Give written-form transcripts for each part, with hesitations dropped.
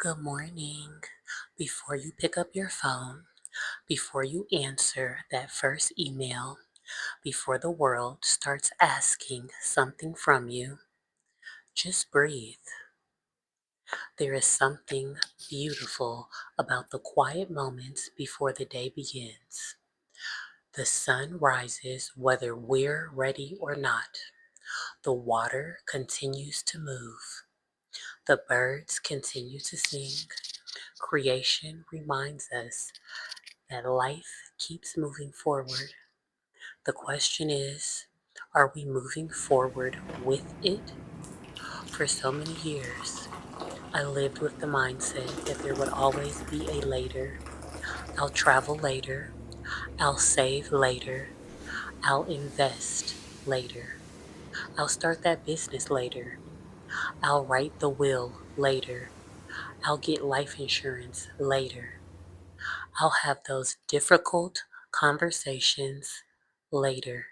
Good morning. Before you pick up your phone, before you answer that first email, before the world starts asking something from you, just breathe. There is something beautiful about the quiet moments before the day begins. The sun rises whether we're ready or not. The water continues to move. The birds continue to sing. Creation reminds us that life keeps moving forward. The question is, are we moving forward with it? For so many years, I lived with the mindset that there would always be a later. I'll travel later. I'll save later. I'll invest later. I'll start that business later. I'll write the will later. I'll get life insurance later. I'll have those difficult conversations later.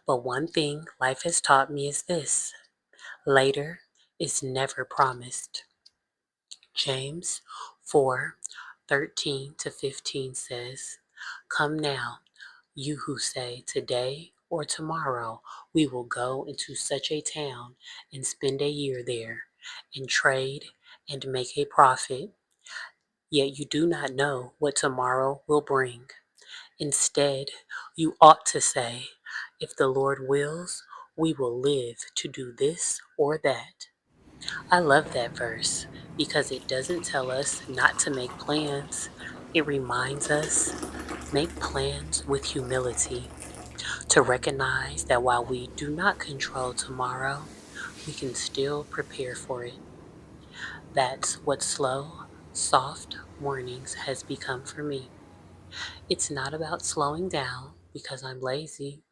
But one thing life has taught me is this: later is never promised. James 4:13-15 says, "Come now, you who say today or tomorrow we will go into such a town and spend a year there and trade and make a profit, yet you do not know what tomorrow will bring. Instead, you ought to say, if the Lord wills, we will live to do this or that." I love that verse because it doesn't tell us not to make plans. It reminds us, make plans with humility, to recognize that while we do not control tomorrow, we can still prepare for it. That's what slow, soft mornings has become for me. It's not about slowing down because I'm lazy.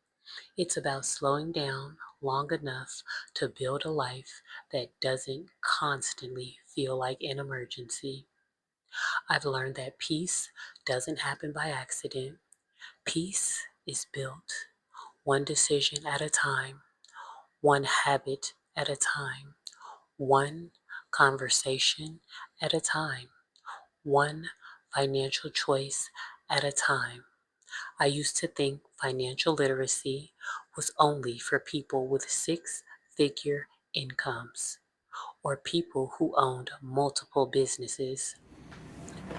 It's about slowing down long enough to build a life that doesn't constantly feel like an emergency. I've learned that peace doesn't happen by accident. Peace is built one decision at a time, one habit at a time, one conversation at a time, one financial choice at a time. I used to think financial literacy was only for people with six-figure incomes, or people who owned multiple businesses,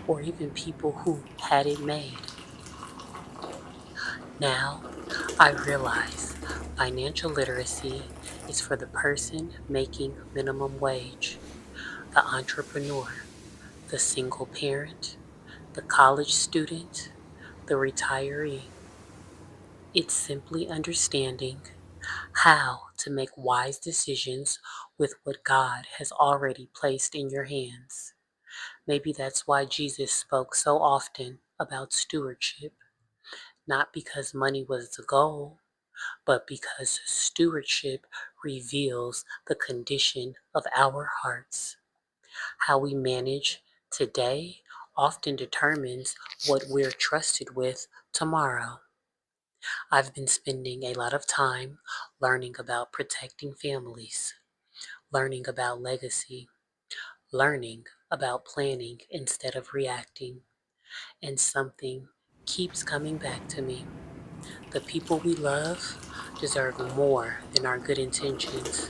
or even people who had it made. Now, I realize financial literacy is for the person making minimum wage, the entrepreneur, the single parent, the college student, the retiree. It's simply understanding how to make wise decisions with what God has already placed in your hands. Maybe that's why Jesus spoke so often about stewardship, not because money was the goal, but because stewardship reveals the condition of our hearts. How we manage today often determines what we're trusted with tomorrow. I've been spending a lot of time learning about protecting families, learning about legacy, learning about planning instead of reacting, and something keeps coming back to me. The people we love deserve more than our good intentions.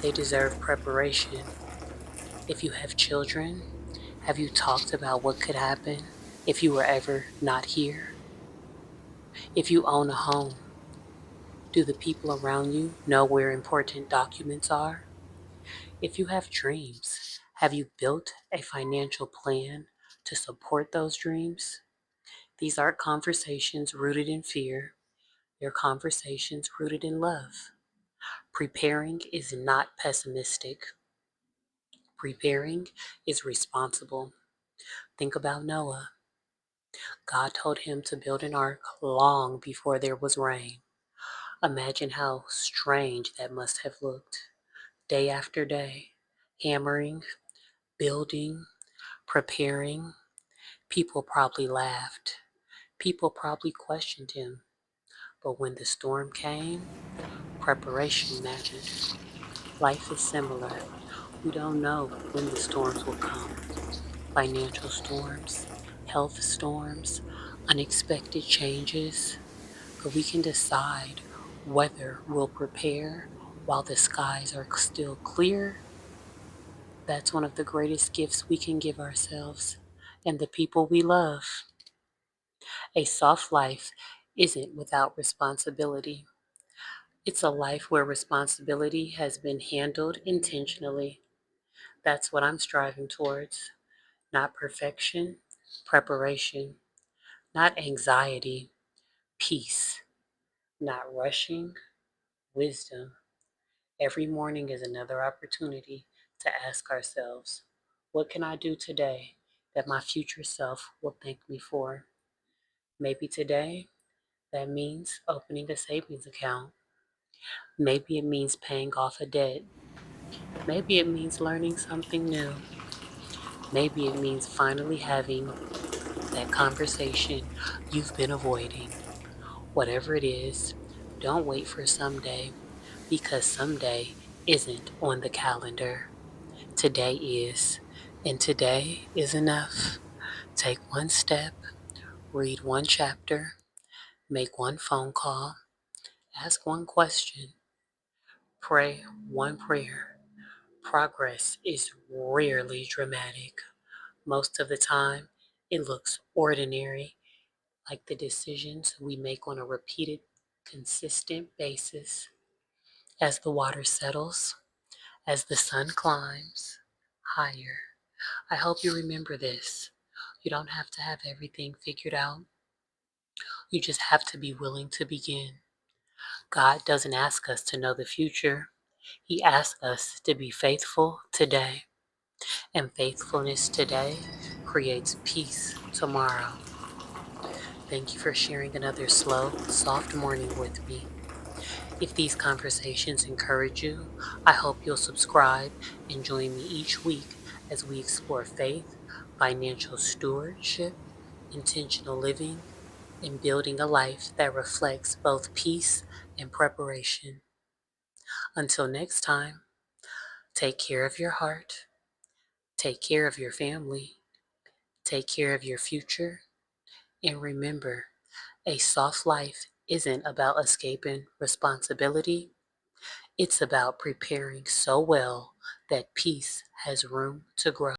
They deserve preparation. If you have children, have you talked about what could happen if you were ever not here? If you own a home, do the people around you know where important documents are? If you have dreams, have you built a financial plan to support those dreams? These aren't conversations rooted in fear, they're conversations rooted in love. Preparing is not pessimistic. Preparing is responsible. Think about Noah. God told him to build an ark long before there was rain. Imagine how strange that must have looked. Day after day, hammering, building, preparing. People probably laughed. People probably questioned him. But when the storm came, preparation mattered. Life is similar. We don't know when the storms will come: financial storms, health storms, unexpected changes. But we can decide whether we'll prepare while the skies are still clear. That's one of the greatest gifts we can give ourselves and the people we love. A soft life isn't without responsibility. It's a life where responsibility has been handled intentionally. That's what I'm striving towards. Not perfection, preparation. Not anxiety, peace. Not rushing, wisdom. Every morning is another opportunity to ask ourselves, what can I do today that my future self will thank me for? Maybe today that means opening a savings account. Maybe it means paying off a debt. Maybe it means learning something new. Maybe it means finally having that conversation you've been avoiding. Whatever it is, don't wait for someday, because someday isn't on the calendar. Today is, and today is enough. Take one step, read one chapter, make one phone call, ask one question, pray one prayer. Progress is rarely dramatic. Most of the time, it looks ordinary, like the decisions we make on a repeated, consistent basis. As the water settles, as the sun climbs higher. I hope you remember this. You don't have to have everything figured out. You just have to be willing to begin. God doesn't ask us to know the future. He asks us to be faithful today. And faithfulness today creates peace tomorrow. Thank you for sharing another slow, soft morning with me. If these conversations encourage you, I hope you'll subscribe and join me each week as we explore faith, financial stewardship, intentional living, and building a life that reflects both peace and preparation. Until next time, take care of your heart, take care of your family, take care of your future, and remember, a soft life isn't about escaping responsibility. It's about preparing so well that peace has room to grow.